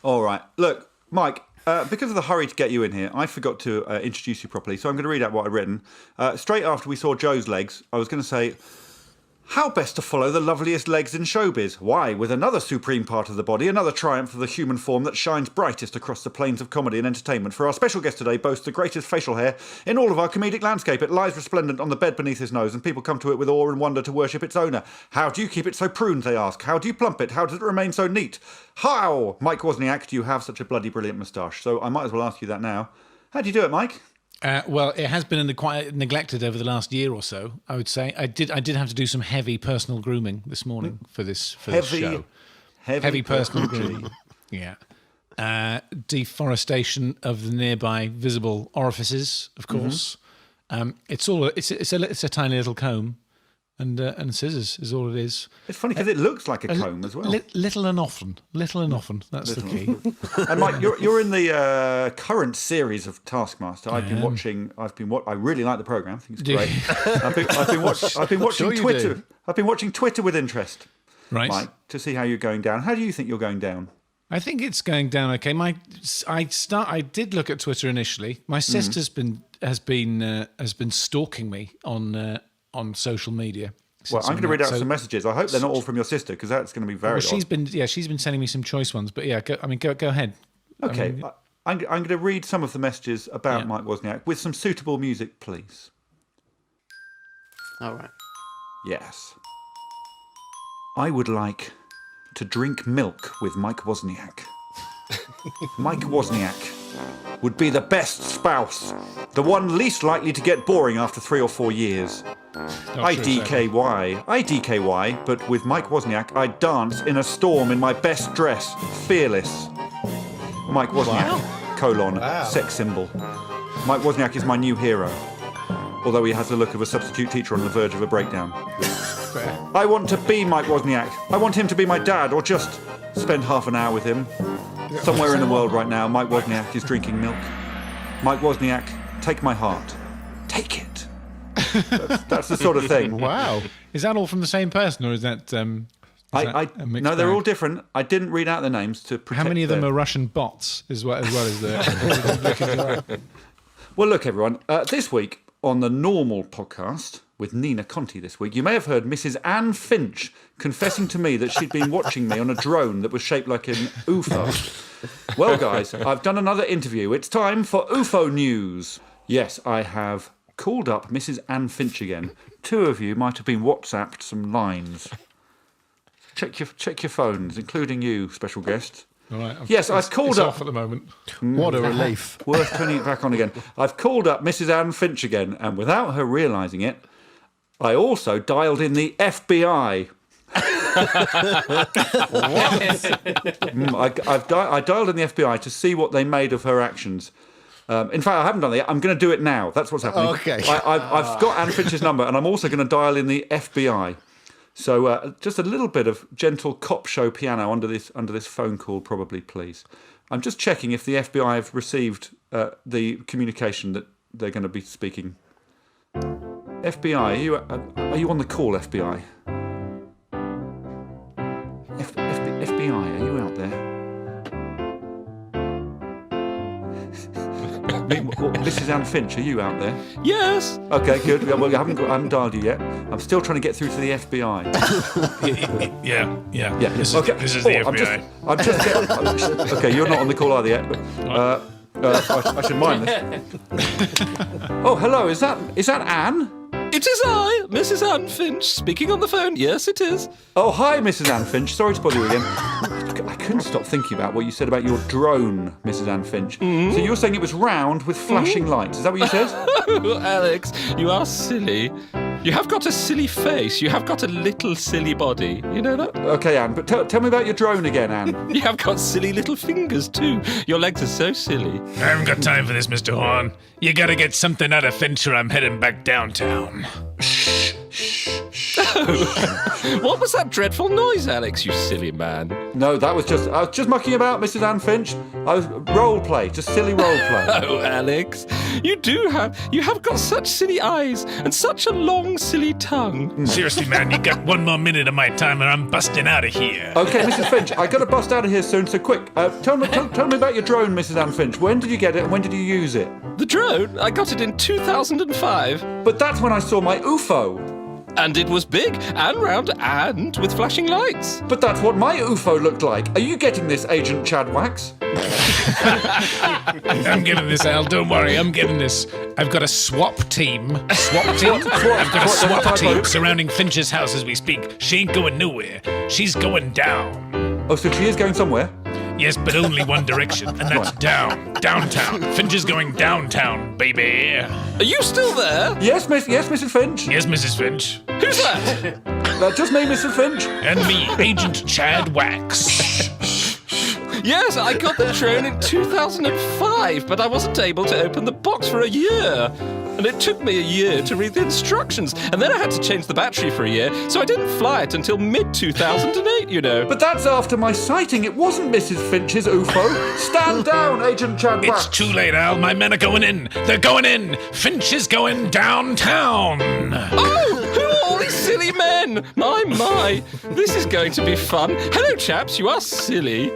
All right. Look, Mike, because of the hurry to get you in here, I forgot to introduce you properly, so I'm going to read out what I've written. Straight after we saw Joe's legs, I was going to say, how best to follow the loveliest legs in showbiz? Why, with another supreme part of the body, another triumph of the human form that shines brightest across the plains of comedy and entertainment. For our special guest today boasts the greatest facial hair in all of our comedic landscape. It lies resplendent on the bed beneath his nose, and people come to it with awe and wonder to worship its owner. How do you keep it so pruned, they ask? How do you plump it? How does it remain so neat? How, Mike Wozniak, do you have such a bloody brilliant moustache? So I might as well ask you that now. How do you do it, Mike? Well, it has been quite neglected over the last year or so, I would say. I did have to do some heavy personal grooming this morning for this show. Heavy personal grooming. Yeah. Deforestation of the nearby visible orifices, of course. It's a tiny little comb and scissors is all it is. It's funny because it looks like a comb as well. Little and often. That's the key. And Mike, you're in the current series of Taskmaster. I've been watching. I really like the program. I think it's great. I've been watching Twitter. I've been watching Twitter with interest, right, Mike, to see how you're going down. How do you think you're going down? I think it's going down okay. I did look at Twitter initially. My sister's has been stalking me on social media. Well, I'm going to read out some messages. I hope they're not all from your sister, because that's going to be very odd. She's been sending me some choice ones. But yeah, go ahead. Okay, I'm going to read some of the messages about Mike Wozniak with some suitable music, please. All right. Yes. I would like to drink milk with Mike Wozniak. Mike Wozniak would be the best spouse, the one least likely to get boring after 3 or 4 years. IDKY, but with Mike Wozniak, I'd dance in a storm in my best dress, fearless. Mike Wozniak, sex symbol. Mike Wozniak is my new hero, although he has the look of a substitute teacher on the verge of a breakdown. I want to be Mike Wozniak. I want him to be my dad, or just spend half an hour with him. Somewhere in the world right now, Mike Wozniak is drinking milk. Mike Wozniak, take my heart. Take it. That's the sort of thing. Wow. Is that all from the same person, or is that... No, they're all different. I didn't read out the names to protect How many of them are Russian bots as well as the... Well, look, everyone. This week on the normal podcast with Nina Conti this week, you may have heard Mrs. Anne Finch confessing to me that she'd been watching me on a drone that was shaped like an UFO. Well, guys, I've done another interview. It's time for UFO news. Yes, I have called up Mrs. Anne Finch again. 2 of you might have been WhatsApped some lines. Check your phones, including you, special guest. All right. Yes, I've called up. Off at the moment. What a relief. Worth turning it back on again. I've called up Mrs. Anne Finch again, and without her realising it, I also dialed in the FBI. What? I dialed in the FBI to see what they made of her actions. In fact, I haven't done it yet. I'm going to do it now. That's what's happening. Okay. I've got Anne Finch's number, and I'm also going to dial in the FBI. So just a little bit of gentle cop show piano under this phone call, probably, please. I'm just checking if the FBI have received the communication that they're going to be speaking. FBI, are you on the call, FBI? FBI, are you out there? Mrs. Anne Finch, are you out there? Yes. Okay, good. Well, I haven't dialed you yet. I'm still trying to get through to the FBI. Yeah. This is the FBI. Okay, you're not on the call either yet. But, I should mind this. Oh, hello. Is that Anne? It is I, Mrs. Anne Finch, speaking on the phone. Yes, it is. Oh, hi, Mrs. Anne Finch. Sorry to bother you again. I couldn't stop thinking about what you said about your drone, Mrs. Anne Finch. Mm-hmm. So you were saying it was round with flashing lights. Is that what you said? Oh, Alex, you are silly. You have got a silly face. You have got a little silly body. You know that? Okay, Anne, but tell me about your drone again, Anne. You have got silly little fingers, too. Your legs are so silly. I haven't got time for this, Mr. Horne. You gotta get something out of Finch or I'm heading back downtown. Shh. What was that dreadful noise, Alex, you silly man? No, I was just mucking about, Mrs. Anne Finch. I was role play, just silly role play. Oh, Alex, you have got such silly eyes and such a long, silly tongue. Seriously, man, you got one more minute of my time and I'm busting out of here. Okay, Mrs. Finch, I got to bust out of here soon, so quick. Tell me about your drone, Mrs. Anne Finch. When did you get it and when did you use it? The drone? I got it in 2005. But that's when I saw my UFO. And it was big and round and with flashing lights. But that's what my UFO looked like. Are you getting this, Agent Chad Wax? I'm getting this, Al. Don't worry, I'm getting this. I've got a swap team. I've got a swap team surrounding Finch's house as we speak. She ain't going nowhere. She's going down. Oh, so she is going somewhere? Yes, but only one direction, and that's downtown. Finch is going downtown, baby. Are you still there? Yes, Mrs. Finch. Yes, Mrs. Finch. Who's that? Just me, Mrs. Finch. And me, Agent Chad Wax. Yes, I got the drone in 2005, but I wasn't able to open the box for a year. And it took me a year to read the instructions. And then I had to change the battery for a year, so I didn't fly it until mid-2008, you know. But that's after my sighting. It wasn't Mrs. Finch's UFO. Stand down, Agent Chad Wax. It's too late, Al. My men are going in. They're going in. Finch is going downtown. Oh, who are all these silly men? My. This is going to be fun. Hello, chaps. You are silly.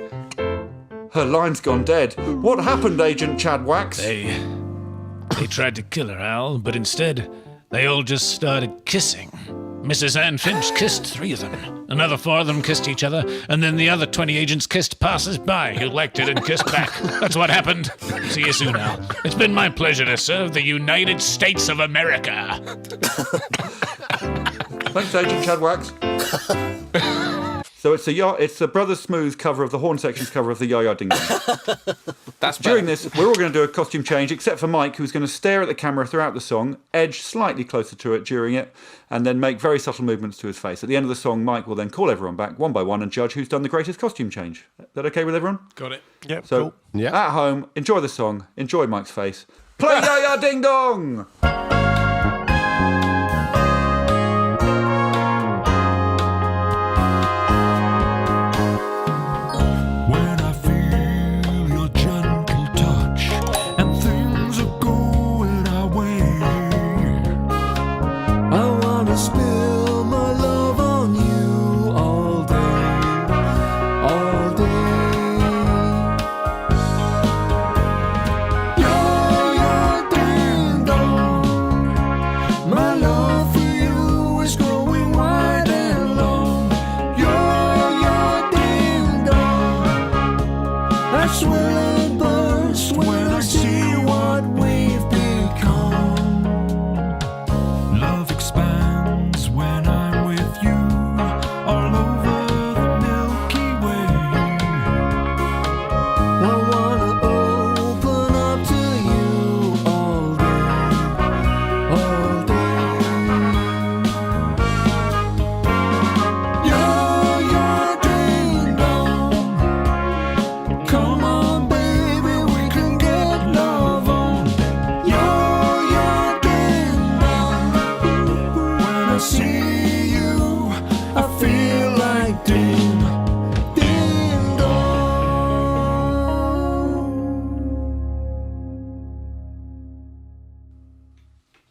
Her line's gone dead. What happened, Agent Chad Wax? They tried to kill her, Al, but instead, they all just started kissing. Mrs. Anne Finch kissed 3 of them. Another 4 of them kissed each other, and then the other 20 agents kissed passers-by who liked it and kissed back. That's what happened. See you soon, Al. It's been my pleasure to serve the United States of America. Thanks, Agent Chad Wax. So it's the Brothers Smooth cover of the Horne Section's cover of the Ya Ya Ding Dong. That's During this, we're all going to do a costume change, except for Mike, who's going to stare at the camera throughout the song, edge slightly closer to it during it, and then make very subtle movements to his face. At the end of the song, Mike will then call everyone back one by one and judge who's done the greatest costume change. Is that okay with everyone? Got it. Yep, So, cool. Yep. At home, enjoy the song, enjoy Mike's face. Play Ya Ya Ding Dong!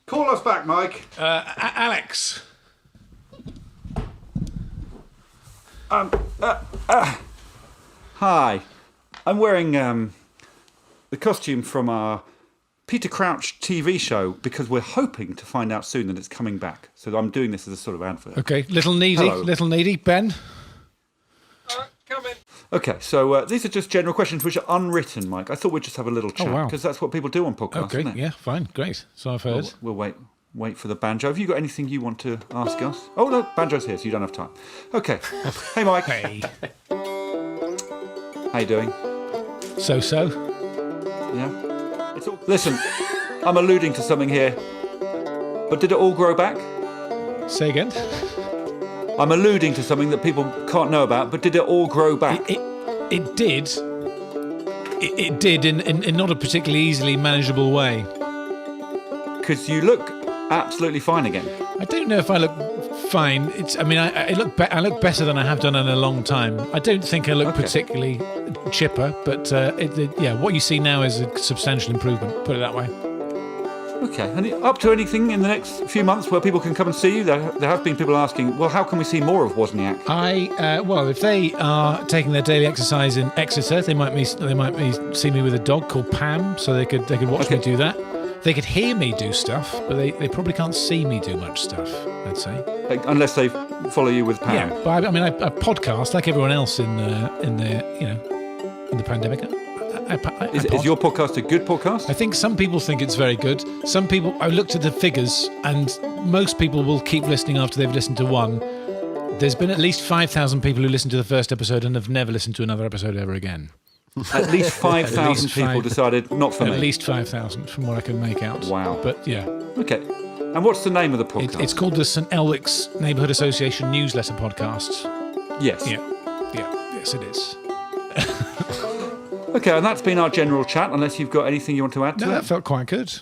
Call us back, Mike. Alex. Hi. I'm wearing the costume from our Peter Crouch TV show because we're hoping to find out soon that it's coming back. So I'm doing this as a sort of advert. Okay, little needy. Ben? Come in. Okay, so these are just general questions which are unwritten, Mike. I thought we'd just have a little chat because that's what people do on podcasts, Okay, isn't it? yeah, fine, great. So I've heard. We'll wait for the banjo. Have you got anything you want to ask us? Oh, no, banjo's here, so you don't have time. Okay. Hey, Mike. Hey. How you doing? So? Yeah? Listen, I'm alluding to something here, but did it all grow back? Say again? I'm alluding to something that people can't know about, but did it all grow back? It did. It did in not a particularly easily manageable way. Because you look absolutely fine again. I don't know if I look fine. I look better than I have done in a long time. I don't think I look particularly chipper, but what you see now is a substantial improvement. Put it that way. Okay, and up to anything in the next few months where people can come and see you? There have been people asking, well, how can we see more of Wozniak? If they are taking their daily exercise in Exeter, they might see me with a dog called Pam, so they could watch me do that. They could hear me do stuff, but they probably can't see me do much stuff, I'd say. Unless they follow you with Pam. Yeah, but I podcast like everyone else in the pandemic. Is your podcast a good podcast? I think some people think it's very good. Some people, I looked at the figures, and most people will keep listening after they've listened to one. There's been at least 5,000 people who listened to the first episode and have never listened to another episode ever again. At least 5,000 people decided not for me. At least 5,000, from what I can make out. Wow. But yeah. Okay. And what's the name of the podcast? It's called the St Elwick's Neighbourhood Association Newsletter Podcast. Yes. Yeah. Yes, it is. Okay, and that's been our general chat, unless you've got anything you want to add to it. No, that felt quite good.